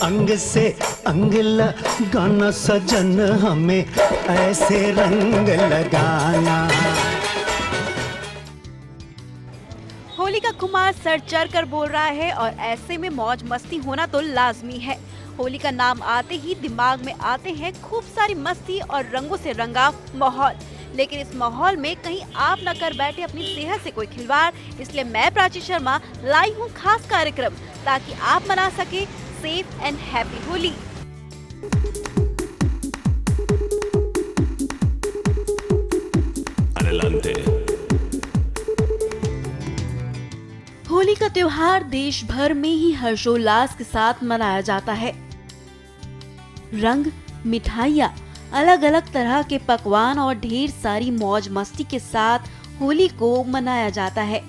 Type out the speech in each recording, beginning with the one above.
अंग से अंग लगाना सजन, हमें ऐसे रंग लगाना। होली का खुमार सर चढ़ कर बोल रहा है और ऐसे में मौज मस्ती होना तो लाजमी है। होली का नाम आते ही दिमाग में आते हैं खूब सारी मस्ती और रंगों से रंगा माहौल। लेकिन इस माहौल में कहीं आप न कर बैठे अपनी सेहत से कोई खिलवाड़। इसलिए मैं प्राची शर्मा लाई हूँ खास कार्यक्रम ताकि आप मना सके safe and happy Holi. Holi का त्योहार देश भर में ही हर्षोल्लास के साथ मनाया जाता है। रंग, मिठाइयाँ, अलग अलग तरह के पकवान और ढेर सारी मौज मस्ती के साथ होली को मनाया जाता है।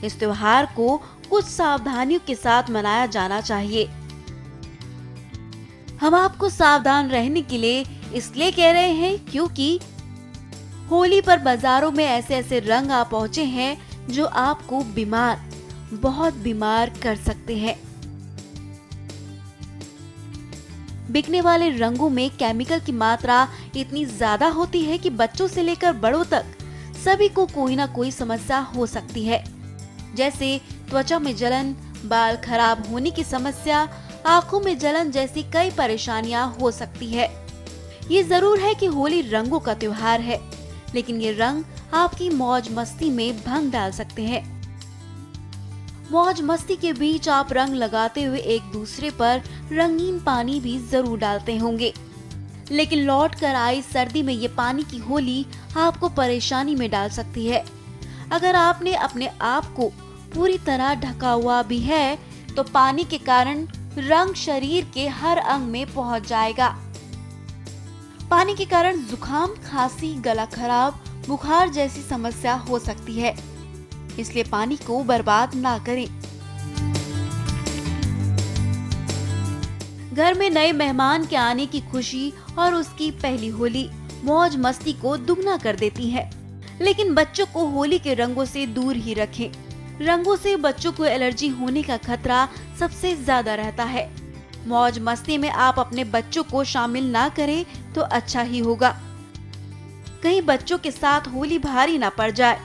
इस त्योहार को कुछ सावधानियों के साथ मनाया जाना चाहिए। हम आपको सावधान रहने के लिए इसलिए कह रहे हैं क्योंकि होली पर बाजारों में ऐसे ऐसे रंग आ पहुँचे हैं जो आपको बहुत बीमार कर सकते हैं। बिकने वाले रंगों में केमिकल की मात्रा इतनी ज्यादा होती है कि बच्चों से लेकर बड़ों तक सभी को कोई ना कोई समस्या हो सकती है, जैसे त्वचा में जलन, बाल खराब होने की समस्या, आंखों में जलन जैसी कई परेशानियां हो सकती है। ये जरूर है कि होली रंगों का त्योहार है, लेकिन ये रंग आपकी मौज मस्ती में भंग डाल सकते हैं। मौज मस्ती के बीच आप रंग लगाते हुए एक दूसरे पर रंगीन पानी भी जरूर डालते होंगे, लेकिन लौट कर आई सर्दी में ये पानी की होली आपको परेशानी में डाल सकती है। अगर आपने अपने आप को पूरी तरह ढका हुआ भी है तो पानी के कारण रंग शरीर के हर अंग में पहुंच जाएगा। पानी के कारण जुकाम, खांसी, गला खराब, बुखार जैसी समस्या हो सकती है, इसलिए पानी को बर्बाद ना करें। घर में नए मेहमान के आने की खुशी और उसकी पहली होली मौज मस्ती को दुगना कर देती है, लेकिन बच्चों को होली के रंगों से दूर ही रखें। रंगों से बच्चों को एलर्जी होने का खतरा सबसे ज्यादा रहता है। मौज मस्ती में आप अपने बच्चों को शामिल ना करें तो अच्छा ही होगा, कहीं बच्चों के साथ होली भारी ना पड़ जाए।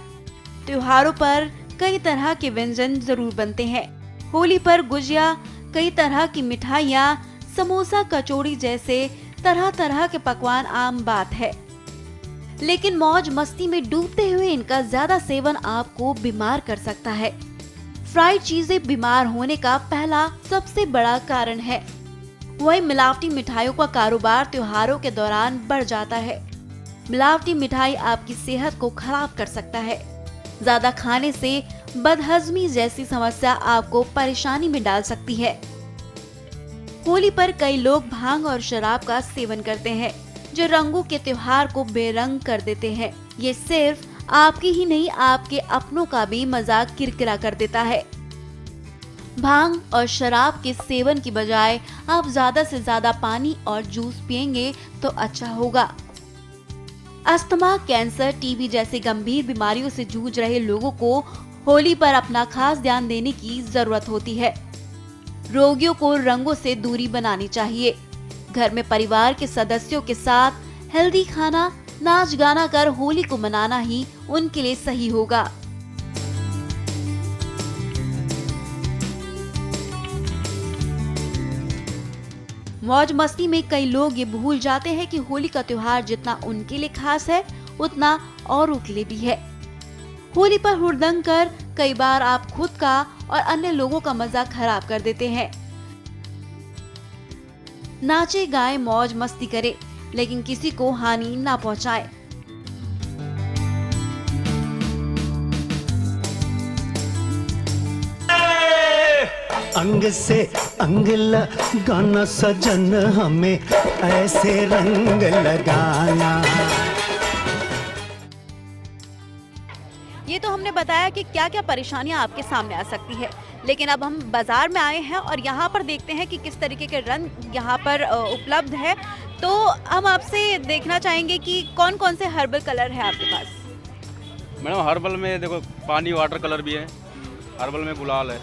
त्योहारों पर कई तरह के व्यंजन जरूर बनते हैं। होली पर गुजिया, कई तरह की मिठाइयाँ, समोसा, कचौड़ी जैसे तरह तरह के पकवान आम बात है, लेकिन मौज मस्ती में डूबते हुए इनका ज्यादा सेवन आपको बीमार कर सकता है। फ्राइड चीजें बीमार होने का पहला सबसे बड़ा कारण है। वही मिलावटी मिठाइयों का कारोबार त्योहारों के दौरान बढ़ जाता है। मिलावटी मिठाई आपकी सेहत को खराब कर सकता है। ज्यादा खाने से बदहजमी जैसी समस्या आपको परेशानी में डाल सकती है। होली पर कई लोग भांग और शराब का सेवन करते हैं, जो रंगों के त्योहार को बेरंग कर देते हैं। ये सिर्फ आपकी ही नहीं, आपके अपनों का भी मजाक किरकिरा कर देता है। भांग और शराब के सेवन की बजाय आप ज्यादा से ज्यादा पानी और जूस पिएंगे तो अच्छा होगा। अस्थमा, कैंसर, टीबी जैसे गंभीर बीमारियों से जूझ रहे लोगों को होली पर अपना खास ध्यान देने की जरूरत होती है। रोगियों को रंगों से दूरी बनानी चाहिए। घर में परिवार के सदस्यों के साथ हेल्दी खाना, नाच गाना कर होली को मनाना ही उनके लिए सही होगा। मौज मस्ती में कई लोग ये भूल जाते हैं कि होली का त्योहार जितना उनके लिए खास है उतना औरों के लिए भी है। होली पर हुड़दंग कर कई बार आप खुद का और अन्य लोगों का मजा खराब कर देते हैं। नाचे गाए, मौज मस्ती करें, लेकिन किसी को हानि ना पहुंचाए। अंग से अंग लगाना सजन, हमें ऐसे रंग लगाना। ये तो हमने बताया कि क्या क्या परेशानियां आपके सामने आ सकती है, लेकिन अब हम बाजार में आए हैं और यहाँ पर देखते हैं कि किस तरीके के रंग यहाँ पर उपलब्ध है। तो हम आपसे देखना चाहेंगे कि कौन कौन से हर्बल कलर है आपके पास। मैडम हर्बल में देखो पानी वाटर कलर भी है, हर्बल में गुलाल है,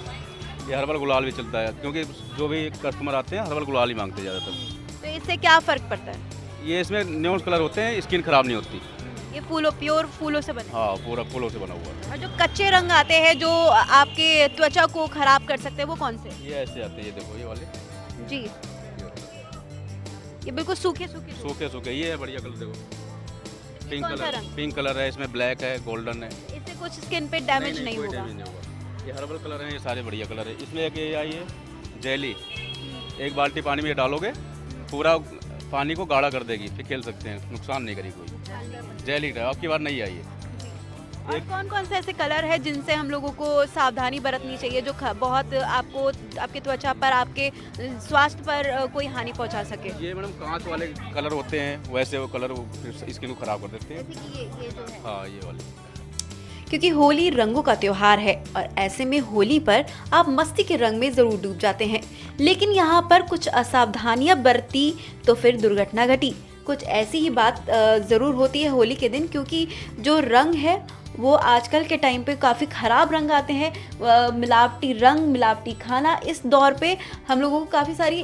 ये हर्बल गुलाल भी चलता है, क्योंकि जो भी कस्टमर आते हैं हर्बल गुलाल ही मांगते हैं ज़्यादातर। तो इससे क्या फ़र्क पड़ता है? ये इसमें न्यून कलर होते हैं, स्किन खराब नहीं होती। ये प्योर फूलों से बने? हाँ, पूरा फूलों से बना हुआ है। और जो कच्चे रंग आते हैं जो आपके त्वचा को खराब कर सकते हैं, वो कौन से? ये ऐसे आते हैं, ये देखो ये वाले। जी, ये बिल्कुल सूखे सूखे सूखे सूखे, ये है बढ़िया कलर देखो। पिंक कौन सा कलर, रंग? पिंक कलर है, इसमें ब्लैक है, गोल्डन है। इससे कुछ स्किन पे डैमेज नहीं कोई होगा? डैमेज नहीं होगा। ये हर्बल कलर है, ये सारे बढ़िया कलर है। इसमें एक ये आई है जेली, एक बाल्टी पानी में ये डालोगे, पूरा पानी को गाढ़ा कर देगी, फिर खेल सकते हैं, नुकसान नहीं करेगी कोई। जेली है, आपकी बार नहीं आई है। और कौन कौन से ऐसे कलर है जिनसे हम लोगों को सावधानी बरतनी चाहिए, जो बहुत आपको, आपके त्वचा पर, आपके स्वास्थ्य पर कोई हानि पहुंचा सके? ये मैडम कांच वाले कलर होते हैं, वैसे वो कलर स्किन को खराब कर देते हैं। जैसे कि ये जो है, हाँ, ये वाले। क्योंकि होली रंगों का त्योहार है और ऐसे में होली पर आप मस्ती के रंग में जरूर डूब जाते हैं, लेकिन यहाँ पर कुछ असावधानियां बरती तो फिर दुर्घटना घटी। कुछ ऐसी ही बात ज़रूर होती है होली के दिन, क्योंकि जो रंग है वो आजकल के टाइम पे काफ़ी ख़राब रंग आते हैं, मिलावटी रंग, मिलावटी खाना। इस दौर पे हम लोगों को काफ़ी सारी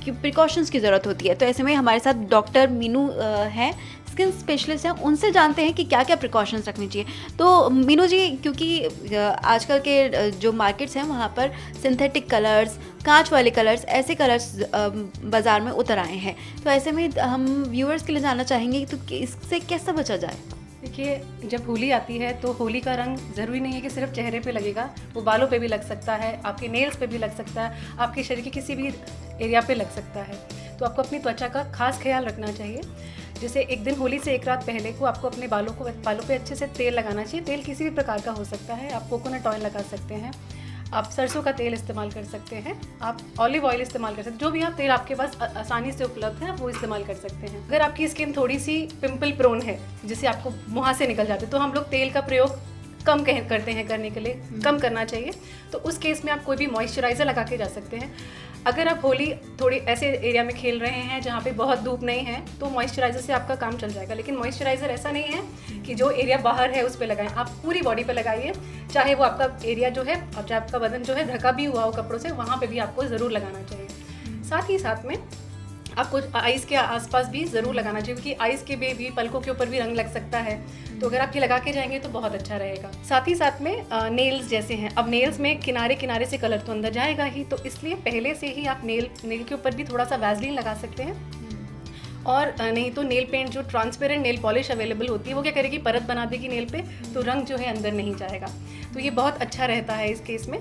प्रिकॉशंस की ज़रूरत होती है। तो ऐसे में हमारे साथ डॉक्टर मीनू हैं, स्किन स्पेशलिस्ट हैं, उनसे जानते हैं कि क्या क्या प्रिकॉशंस रखनी चाहिए। तो मीनू जी, क्योंकि आजकल के जो मार्केट्स हैं वहाँ पर सिंथेटिक कलर्स, कांच वाले कलर्स, ऐसे कलर्स बाज़ार में उतर आए हैं, तो ऐसे में हम व्यूअर्स के लिए जानना चाहेंगे तो कि इससे कैसे बचा जाए? देखिए, जब होली आती है तो होली का रंग ज़रूरी नहीं है कि सिर्फ चेहरे पे लगेगा, वो बालों पे भी लग सकता है, आपके नेल्स पे भी लग सकता है, आपके शरीर के किसी भी एरिया पे लग सकता है। तो आपको अपनी त्वचा का खास ख्याल रखना चाहिए। जैसे एक दिन होली से एक रात पहले को आपको अपने बालों पे अच्छे से तेल लगाना चाहिए। तेल किसी भी प्रकार का हो सकता है, आप कोकोनट ऑयल लगा सकते हैं, आप सरसों का तेल इस्तेमाल कर सकते हैं, आप ऑलिव ऑयल इस्तेमाल कर सकते हैं, जो भी आप तेल आपके पास आसानी से उपलब्ध है आप वो इस्तेमाल कर सकते हैं। अगर आपकी स्किन थोड़ी सी पिंपल प्रोन है, जिसे आपको मुँह से निकल जाते, तो हम लोग तेल का प्रयोग कम करते हैं, करने के लिए कम करना चाहिए। तो उस केस में आप कोई भी मॉइस्चराइज़र लगा के जा सकते हैं। अगर आप होली थोड़ी ऐसे एरिया में खेल रहे हैं जहाँ पे बहुत धूप नहीं है, तो मॉइस्चराइज़र से आपका काम चल जाएगा। लेकिन मॉइस्चराइज़र ऐसा नहीं है कि जो एरिया बाहर है उस पर लगाएं, आप पूरी बॉडी पे लगाइए, चाहे वो आपका एरिया जो है, चाहे आपका बदन जो है ढका भी हुआ हो कपड़ों से, वहाँ पे भी आपको ज़रूर लगाना चाहिए। साथ ही साथ में आपको आइज़ के आसपास भी ज़रूर लगाना चाहिए, क्योंकि आइज़ के भी पलकों के ऊपर भी रंग लग सकता है। तो अगर आप ये लगा के जाएंगे तो बहुत अच्छा रहेगा। साथ ही साथ में नेल्स जैसे हैं, अब नेल्स में किनारे किनारे से कलर तो अंदर जाएगा ही, तो इसलिए पहले से ही आप नेल के ऊपर भी थोड़ा सा वैसलीन लगा सकते हैं। और नहीं तो नेल पेंट, जो ट्रांसपेरेंट नेल पॉलिश अवेलेबल होती है, वो क्या करेगी, परत बना देगी नेल पे, तो रंग जो है अंदर नहीं जाएगा। तो ये बहुत अच्छा रहता है इस केस में।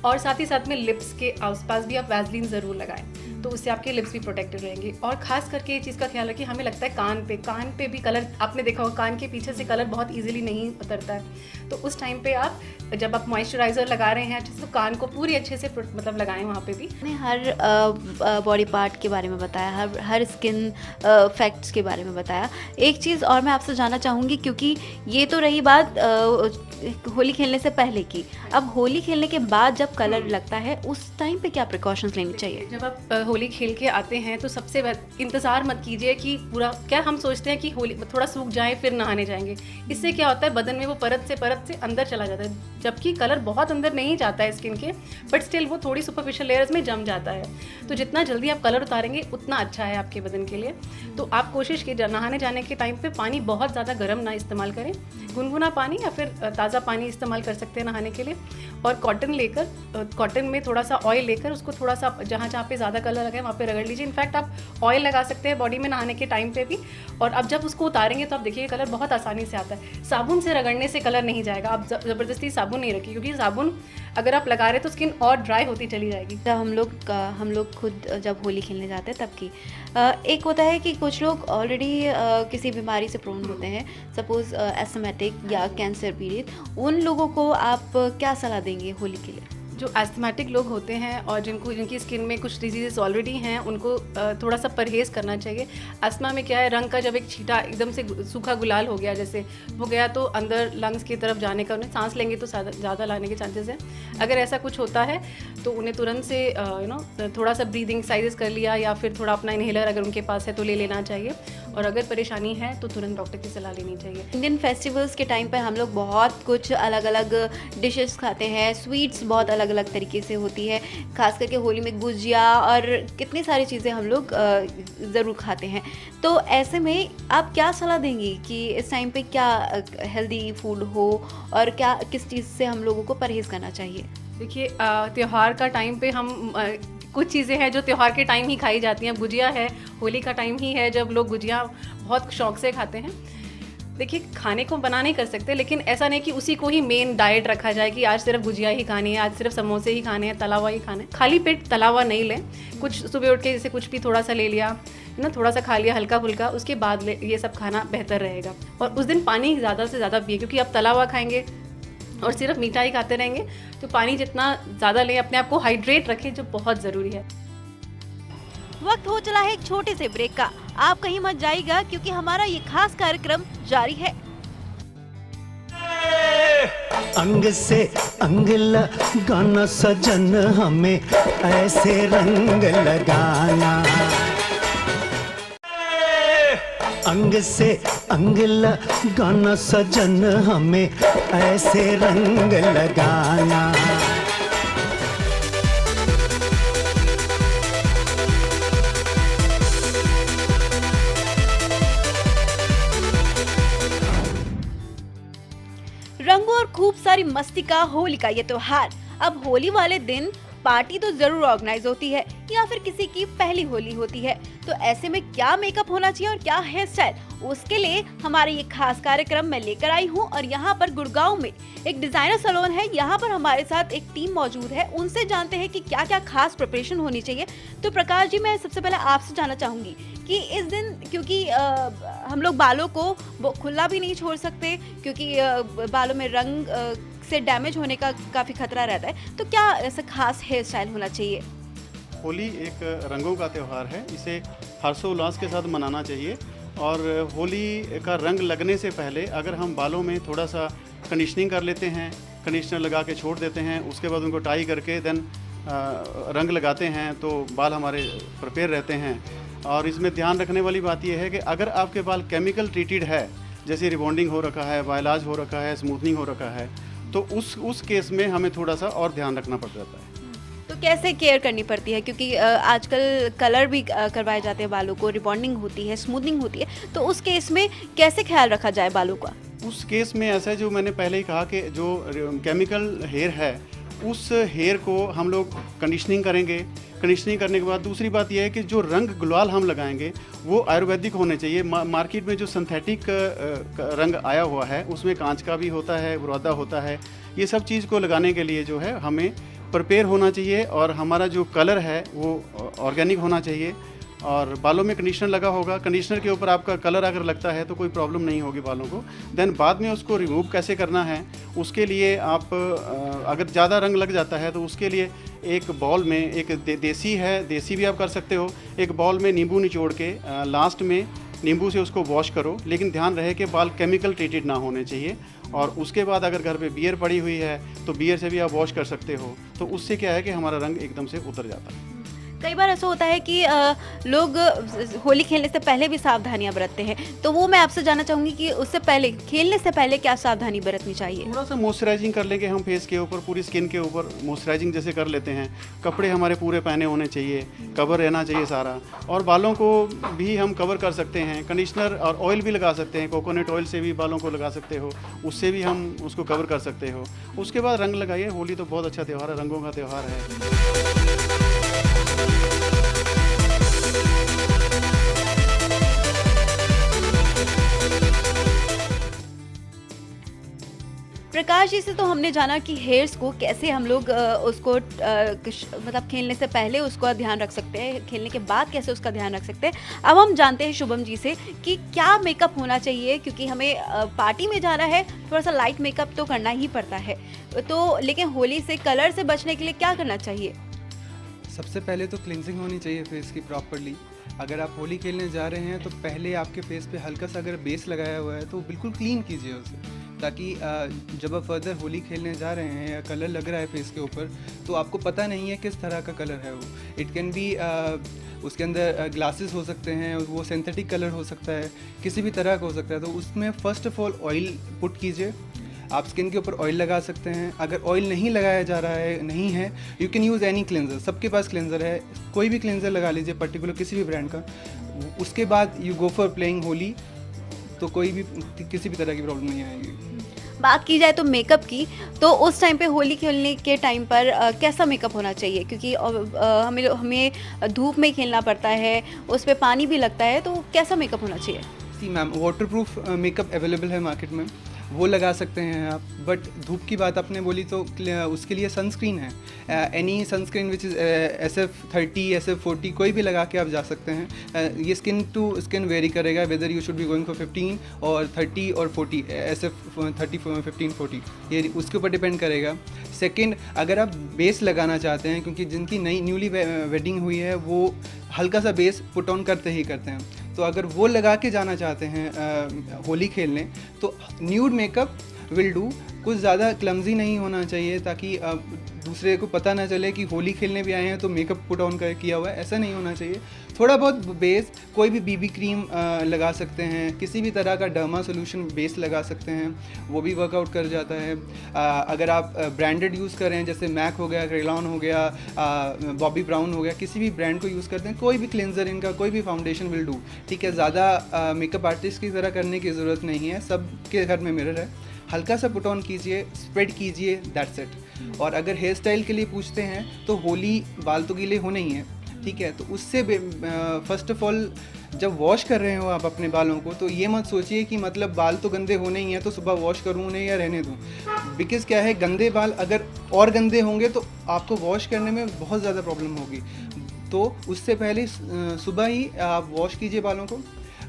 और साथ ही साथ में लिप्स के आसपास भी आप वैसलीन ज़रूर लगाएं, तो उससे आपके लिप्स भी प्रोटेक्टेड रहेंगे। और खास करके ये चीज़ का ख्याल रखिए, हमें लगता है कान पे भी कलर, आपने देखा होगा कान के पीछे से कलर बहुत इजीली नहीं उतरता है, तो उस टाइम पे आप जब आप मॉइस्चराइज़र लगा रहे हैं तो कान को पूरी अच्छे से मतलब लगाएं वहाँ पे भी। ने हर बॉडी पार्ट के बारे में बताया, हर स्किन फैक्ट्स के बारे में बताया। एक चीज़ और मैं आपसे जानना चाहूँगी, क्योंकि ये तो रही बात होली खेलने से पहले की, अब होली खेलने के बाद जब कलर लगता है उस टाइम पे क्या प्रिकॉशंस लेनी चाहिए? जब आप होली खेल के आते हैं तो सबसे इंतज़ार मत कीजिए कि पूरा, क्या हम सोचते हैं कि होली थोड़ा सूख जाए फिर नहाने जाएंगे, इससे क्या होता है बदन में वो परत से अंदर चला जाता है, जबकि कलर बहुत अंदर नहीं जाता है स्किन के, बट स्टिल वो थोड़ी सुपरफिशियल लेयर्स में जम जाता है। तो जितना जल्दी आप कलर उतारेंगे उतना अच्छा है आपके बदन के लिए। तो आप कोशिश कीजिए नहाने जाने के टाइम पे पानी बहुत ज़्यादा गर्म ना इस्तेमाल करें, गुनगुना पानी या फिर ताज़ा पानी इस्तेमाल कर सकते हैं नहाने के लिए। और कॉटन में थोड़ा सा ऑयल लेकर उसको थोड़ा सा जहाँ पे ज़्यादा कलर लगे वहाँ पे रगड़ लीजिए। इनफैक्ट आप ऑयल लगा सकते हैं बॉडी में नहाने के टाइम पे भी। और अब जब उसको उतारेंगे तो आप देखिए कलर बहुत आसानी से आता है। साबुन से रगड़ने से कलर नहीं जाएगा, आप ज़बरदस्ती साबुन नहीं रखिए, क्योंकि साबुन अगर आप लगा रहे तो स्किन और ड्राई होती चली जाएगी। जब हम लोग खुद जब होली खेलने जाते हैं तब की एक होता है कि कुछ लोग ऑलरेडी किसी बीमारी से प्रोन होते हैं, सपोज एस्थमेटिक या कैंसर पीड़ित, उन लोगों को आप क्या सलाह देंगे होली के लिए? जो एस्थमेटिक लोग होते हैं और जिनकी स्किन में कुछ डिजीज़ ऑलरेडी हैं, उनको थोड़ा सा परहेज़ करना चाहिए। अस्थमा में क्या है, रंग का जब एक छींटा एकदम से सूखा गुलाल हो गया जैसे वो गया, तो अंदर लंग्स की तरफ जाने का, उन्हें सांस लेंगे तो ज़्यादा लाने के चांसेस हैं। अगर ऐसा कुछ होता है तो उन्हें तुरंत से थोड़ा सा ब्रीदिंग एक्सरसाइजेस कर लिया, या फिर थोड़ा अपना इनहेलर अगर उनके पास है तो ले लेना चाहिए। और अगर परेशानी है तो तुरंत डॉक्टर की सलाह लेनी चाहिए। इंडियन फेस्टिवल्स के टाइम पर हम लोग बहुत कुछ अलग अलग डिशेस खाते हैं, स्वीट्स बहुत अलग अलग तरीके से होती है, खास करके होली में गुजिया और कितनी सारी चीज़ें हम लोग ज़रूर खाते हैं। तो ऐसे में आप क्या सलाह देंगी कि इस टाइम पे क्या हेल्दी फूड हो और क्या किस चीज़ से हम लोगों को परहेज़ करना चाहिए? देखिए, त्यौहार का टाइम पे हम कुछ चीज़ें हैं जो त्यौहार के टाइम ही खाई जाती हैं। गुजिया है, होली का टाइम ही है जब लोग गुजिया बहुत शौक से खाते हैं। देखिए, खाने को बना नहीं कर सकते, लेकिन ऐसा नहीं कि उसी को ही मेन डाइट रखा जाए कि आज सिर्फ गुजिया ही खानी है, आज सिर्फ समोसे ही खाने हैं, तला हुआ ही खाना है। खाली पेट तला हुआ नहीं लें। कुछ सुबह उठ के जैसे कुछ भी थोड़ा सा ले लिया है ना, थोड़ा सा खा लिया हल्का फुल्का, उसके बाद ये सब खाना बेहतर रहेगा। और उस दिन पानी ज़्यादा से ज़्यादा पिए, क्योंकि आप तला हुआ खाएंगे और सिर्फ मीठा ही खाते रहेंगे तो पानी जितना ज़्यादा लें, अपने आप को हाइड्रेट रखें, जो बहुत ज़रूरी है। वक्त हो चला है एक छोटे से ब्रेक का। आप कहीं मत जाइएगा क्योंकि हमारा ये खास कार्यक्रम जारी है। अंग से अंग लगाना सजन, हमें ऐसे रंग लगाना। अंग से अंग लगाना सजन, हमें ऐसे रंग लगाना। रंगों और खूब सारी मस्ती का होली का ये त्योहार। अब होली वाले दिन पार्टी तो जरूर ऑर्गेनाइज होती है या फिर किसी की पहली होली होती है, तो ऐसे में क्या मेकअप होना चाहिए और क्या हेयर स्टाइल, उसके लिए हमारे ये खास कार्यक्रम मैं लेकर आई हूँ। और यहाँ पर गुड़गांव में एक डिजाइनर सैलून है, यहाँ पर हमारे साथ एक टीम मौजूद है, उनसे जानते हैं कि क्या क्या खास प्रिपरेशन होनी चाहिए। तो प्रकाश जी, मैं सबसे पहले आपसे जानना चाहूंगी कि इस दिन, क्योंकि हम लोग बालों को खुला भी नहीं छोड़ सकते, क्योंकि बालों में रंग से डैमेज होने का काफ़ी खतरा रहता है, तो क्या ऐसा खास हेयर स्टाइल होना चाहिए? होली एक रंगों का त्यौहार है, इसे हर्षोल्लास के साथ मनाना चाहिए। और होली का रंग लगने से पहले अगर हम बालों में थोड़ा सा कंडीशनिंग कर लेते हैं, कंडीशनर लगा के छोड़ देते हैं, उसके बाद उनको टाई करके देन रंग लगाते हैं, तो बाल हमारे प्रिपेयर रहते हैं। और इसमें ध्यान रखने वाली बात यह है कि अगर आपके बाल केमिकल ट्रीटेड है, जैसे रिबॉन्डिंग हो रखा है, बायलाज हो रखा है, स्मूथनिंग हो रखा है, तो उस केस में हमें थोड़ा सा और ध्यान रखना पड़ जाता है। तो कैसे केयर करनी पड़ती है, क्योंकि आजकल कलर भी करवाए जाते हैं बालों को, रिबॉन्डिंग होती है, स्मूथनिंग होती है, तो उस केस में कैसे ख्याल रखा जाए बालों का? उस केस में ऐसा है, जो मैंने पहले ही कहा कि जो केमिकल हेयर है, उस हेयर को हम लोग कंडीशनिंग करेंगे। कंडीशनिंग करने के बाद दूसरी बात यह है कि जो रंग गुलाल हम लगाएंगे वो आयुर्वेदिक होने चाहिए। मार्केट में जो सिंथेटिक रंग आया हुआ है उसमें कांच का भी होता है, बुरादा होता है। ये सब चीज़ को लगाने के लिए जो है हमें प्रिपेयर होना चाहिए, और हमारा जो कलर है वो ऑर्गेनिक होना चाहिए। और बालों में कंडीशनर लगा होगा, कंडीशनर के ऊपर आपका कलर अगर लगता है तो कोई प्रॉब्लम नहीं होगी बालों को। देन बाद में उसको रिमूव कैसे करना है, उसके लिए आप अगर ज़्यादा रंग लग जाता है तो उसके लिए एक बॉल में एक देसी है, देसी भी आप कर सकते हो, एक बॉल में नींबू निचोड़ के लास्ट में नींबू से उसको वॉश करो, लेकिन ध्यान रहे कि बाल केमिकल ट्रीटेड ना होने चाहिए। और उसके बाद अगर घर पे बियर पड़ी हुई है तो बियर से भी आप वॉश कर सकते हो, तो उससे क्या है कि हमारा रंग एकदम से उतर जाता है। कई बार ऐसा होता है कि लोग होली खेलने से पहले भी सावधानियां बरतते हैं, तो वो मैं आपसे जानना चाहूंगी कि उससे पहले, खेलने से पहले क्या सावधानी बरतनी चाहिए? थोड़ा सा मॉइस्चराइजिंग कर लेंगे हम फेस के ऊपर, पूरी स्किन के ऊपर मॉइस्चराइजिंग जैसे कर लेते हैं। कपड़े हमारे पूरे पहने होने चाहिए, कवर रहना चाहिए सारा, और बालों को भी हम कवर कर सकते हैं। कंडीशनर और ऑयल भी लगा सकते हैं, कोकोनट ऑयल से भी बालों को लगा सकते हो, उससे भी हम उसको कवर कर सकते हो। उसके बाद रंग लगाइए। होली तो बहुत अच्छा त्यौहार है, रंगों का त्यौहार है। प्रकाश जी से तो हमने जाना कि हेयर्स को कैसे हम लोग उसको मतलब खेलने से पहले उसका ध्यान रख सकते हैं, खेलने के बाद कैसे उसका ध्यान रख सकते हैं। अब हम जानते हैं शुभम जी से कि क्या मेकअप होना चाहिए, क्योंकि हमें पार्टी में जाना है, थोड़ा सा लाइट मेकअप तो करना ही पड़ता है, तो लेकिन होली से कलर से बचने के लिए क्या करना चाहिए? सबसे पहले तो क्लिनजिंग होनी चाहिए फेस की प्रॉपरली। अगर आप होली खेलने जा रहे हैं तो पहले आपके फेस पे हल्का सा अगर बेस लगाया हुआ है तो बिल्कुल क्लीन कीजिए उसे, ताकि जब आप फर्दर होली खेलने जा रहे हैं या कलर लग रहा है फेस के ऊपर तो आपको पता नहीं है किस तरह का कलर है वो। इट कैन बी उसके अंदर ग्लासेस हो सकते हैं, वो सिंथेटिक कलर हो सकता है, किसी भी तरह का हो सकता है। तो उसमें first of all oil put कीजिए। आप स्किन के ऊपर ऑयल लगा सकते हैं। अगर ऑयल नहीं लगाया जा रहा है, नहीं है, you can use any cleanser. सबके पास क्लेंजर है, कोई भी क्लेंजर लगा लीजिए पर्टिकुलर किसी भी ब्रांड का। उसके बाद you go for playing Holi, तो कोई भी किसी भी तरह की प्रॉब्लम नहीं आएगी। बात की जाए तो मेकअप की, तो उस टाइम पे होली खेलने के टाइम पर कैसा मेकअप होना चाहिए? क्योंकि हमें धूप में खेलना पड़ता है, उस पर पानी भी लगता है, तो कैसा मेकअप होना चाहिए? जी मैम, वाटरप्रूफ मेकअप अवेलेबल है मार्केट में, वो लगा सकते हैं आप। बट धूप की बात आपने बोली तो उसके लिए सनस्क्रीन है, any sunscreen which is SF30 SF40 कोई भी लगा के आप जा सकते हैं। ये स्किन टू स्किन वेरी करेगा whether you should be going for 15 और 30 और 40 SF30 15 40, ये उसके ऊपर डिपेंड करेगा। सेकंड, अगर आप बेस लगाना चाहते हैं, क्योंकि जिनकी नई न्यूली वेडिंग हुई है वो हल्का सा बेस पुट ऑन करते ही करते हैं, तो अगर वो लगा के जाना चाहते हैं होली खेलने, तो न्यूड मेकअप विल डू। कुछ ज़्यादा क्लमजी नहीं होना चाहिए, ताकि दूसरे को पता ना चले कि होली खेलने भी आए हैं तो मेकअप पुट ऑन कर किया हुआ है, ऐसा नहीं होना चाहिए। थोड़ा बहुत बेस, कोई भी BB क्रीम लगा सकते हैं, किसी भी तरह का डर्मा सोल्यूशन बेस लगा सकते हैं, वो भी वर्कआउट कर जाता है। अगर आप ब्रांडेड यूज़ करें, जैसे मैक हो गया, क्रेलॉन हो गया, बॉबी ब्राउन हो गया, किसी भी ब्रांड को यूज़ करते हैं, कोई भी क्लेंजर इनका, कोई भी फाउंडेशन विल डू, ठीक है। ज़्यादा मेकअप आर्टिस्ट की तरह करने की ज़रूरत नहीं है, सबके घर में मिरर है, हल्का सा पुट ऑन कीजिए, स्प्रेड कीजिए, दैट्स इट। और अगर हेयर स्टाइल के लिए पूछते हैं तो होली बाल तो गीले होने ही हैं, ठीक है। तो उससे फर्स्ट ऑफ ऑल जब वॉश कर रहे हो आप अपने बालों को, तो ये मत सोचिए कि मतलब बाल तो गंदे होने ही हैं तो सुबह वॉश करूँ उन्हें या रहने दूँ। बिकॉज़ क्या है, गंदे बाल अगर और गंदे होंगे तो आपको वॉश करने में बहुत ज़्यादा प्रॉब्लम होगी। तो उससे पहले सुबह ही आप वॉश कीजिए बालों को,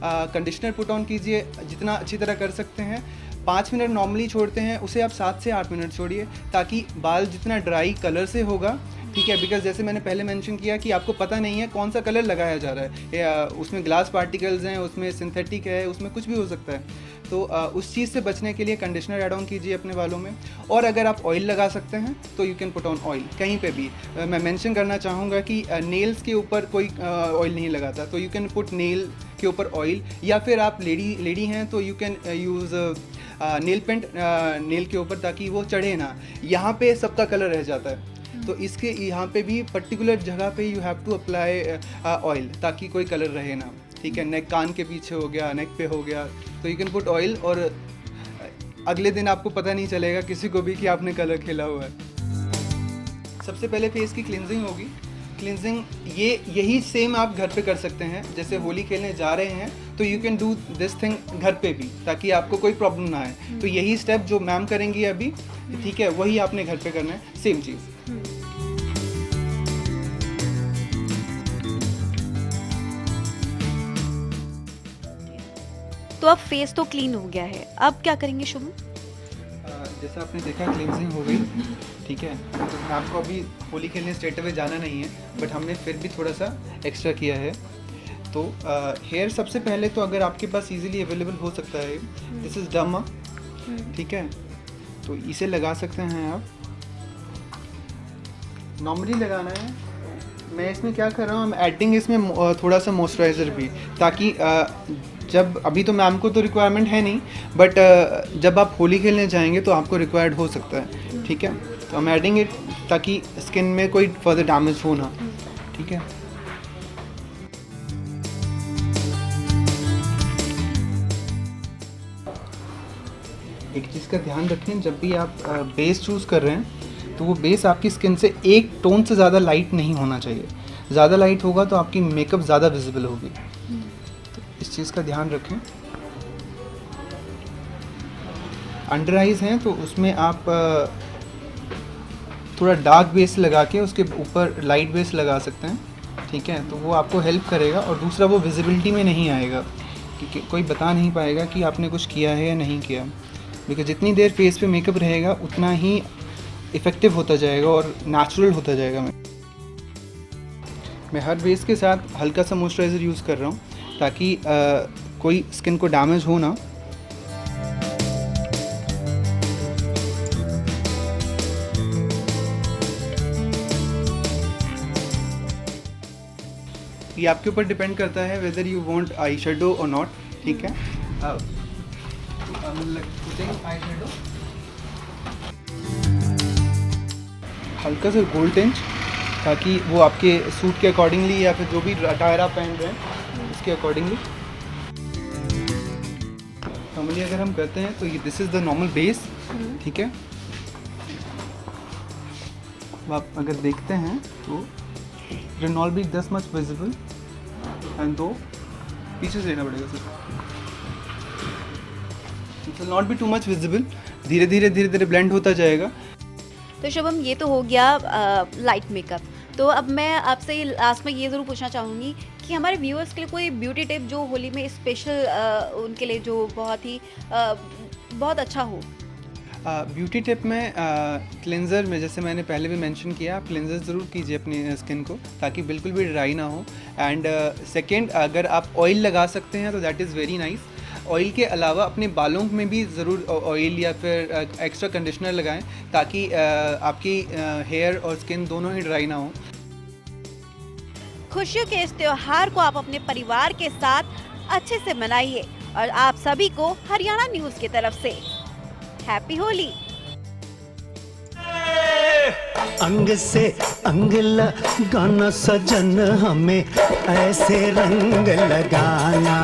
कंडीशनर पुट ऑन कीजिए जितना अच्छी तरह कर सकते हैं। 5 मिनट नॉर्मली छोड़ते हैं, उसे आप 7 से 8 मिनट छोड़िए, ताकि बाल जितना ड्राई कलर से होगा, ठीक है। बिकॉज जैसे मैंने पहले मेंशन किया कि आपको पता नहीं है कौन सा कलर लगाया जा रहा है, या उसमें ग्लास पार्टिकल्स हैं, उसमें सिंथेटिक है, उसमें कुछ भी हो सकता है। तो उस चीज़ से बचने के लिए कंडीशनर ऐड ऑन कीजिए अपने बालों में। और अगर आप ऑयल लगा सकते हैं तो you can put on oil कहीं पे भी। मैं मेंशन करना चाहूँगा कि नेल्स के ऊपर कोई ऑयल नहीं लगाता, तो यू कैन पुट नेल के ऊपर ऑयल, या फिर आप लेडी हैं तो you can use nail paint nail के ऊपर, ताकि वो चढ़े ना। यहाँ पे सबका कलर रह जाता है, तो इसके यहाँ पे भी पर्टिकुलर जगह पे you have to apply oil, ताकि कोई कलर रहे ना, ठीक है। नेक, कान के पीछे हो गया, नेक पे हो गया, तो यू कैन पुट ऑयल, और अगले दिन आपको पता नहीं चलेगा किसी को भी कि आपने कलर खेला हुआ है। सबसे पहले फेस की क्लिनजिंग होगी। क्लिनजिंग यही सेम आप घर पे कर सकते हैं, जैसे होली खेलने जा रहे हैं तो you can do this thing घर पे भी, ताकि आपको कोई प्रॉब्लम ना आए। तो यही स्टेप जो मैम करेंगी अभी, ठीक है, वही आपने घर पे करना है, सेम चीज़। तो अब फेस तो क्लीन हो गया है, अब क्या करेंगे शुभम? जैसा आपने देखा क्लिनजिंग हो गई, ठीक है। तो मैम को अभी होली खेलने स्ट्रेट अवे जाना नहीं है, बट हमने फिर भी थोड़ा सा एक्स्ट्रा किया है। तो हेयर सबसे पहले तो अगर आपके पास इजीली अवेलेबल हो सकता है, दिस इज़ डर्मा, ठीक है, तो इसे लगा सकते हैं आप। नॉर्मली लगाना है। मैं इसमें क्या कर रहा हूँ, I'm एडिंग इसमें थोड़ा सा मॉइस्चराइज़र भी, ताकि जब अभी तो मैम को तो रिक्वायरमेंट है नहीं, बट जब आप होली खेलने जाएंगे तो आपको रिक्वायर्ड हो सकता है, ठीक है। तो हम एडिंग इट ताकि स्किन में कोई फर्दर डैमेज हो ना, ठीक है। एक चीज़ का ध्यान रखें, जब भी आप बेस चूज़ कर रहे हैं तो वो बेस आपकी स्किन से एक टोन से ज़्यादा लाइट नहीं होना चाहिए। ज़्यादा लाइट होगा तो आपकी मेकअप ज़्यादा विजिबल होगी, तो इस चीज़ का ध्यान रखें। अंडर आइज़ हैं तो उसमें आप थोड़ा डार्क बेस लगा के उसके ऊपर लाइट बेस लगा सकते हैं, ठीक है। तो वो आपको हेल्प करेगा, और दूसरा वो विजिबिलिटी में नहीं आएगा, क्योंकि कोई बता नहीं पाएगा कि आपने कुछ किया है या नहीं किया, बिकॉज जितनी देर फेस पे मेकअप रहेगा उतना ही इफ़ेक्टिव होता जाएगा और नेचुरल होता जाएगा। मैं हर बेस के साथ हल्का सा मॉइस्चराइज़र यूज़ कर रहा हूँ, ताकि कोई स्किन को डैमेज हो ना। ये आपके ऊपर डिपेंड करता है whether you want eye shadow और नॉट, ठीक है। हल्का सा गोल्ड टिंच, ताकि वो आपके सूट के अकॉर्डिंगली या फिर जो भी अटायर आप पहन रहे हैं उसके अकॉर्डिंगली। नॉर्मली अगर हम करते हैं तो ये this is the normal base, ठीक है। आप अगर देखते हैं तो it will not be this much visible, and दो पीछे से लेना पड़ेगा sir, it will not be too much visible. धीरे धीरे ब्लेंड होता जाएगा। तो शुभम, ये तो हो गया लाइट मेकअप। तो अब मैं आपसे लास्ट में ये ज़रूर पूछना चाहूँगी कि हमारे व्यूअर्स के लिए कोई ब्यूटी टिप जो होली में स्पेशल उनके लिए जो बहुत अच्छा हो। ब्यूटी टिप में क्लेंज़र में, जैसे मैंने पहले भी मेंशन किया, आप क्लेंज़र ज़रूर कीजिए अपनी स्किन को, ताकि बिल्कुल भी ड्राई ना हो। एंड सेकेंड, अगर आप ऑयल लगा सकते हैं तो that is very nice. Oil के अलावा अपने बालों में भी ज़रूर ऑयल या फिर एक्स्ट्रा कंडीशनर लगाएं, ताकि आपकी हेयर और स्किन दोनों ही ड्राई ना हो। खुशियों के इस त्योहार को आप अपने परिवार के साथ अच्छे से मनाइए, और आप सभी को हरियाणा न्यूज़ की तरफ से हैप्पी होली। अंग से अंग लगाना सजन, हमें ऐसे रंग लगाना।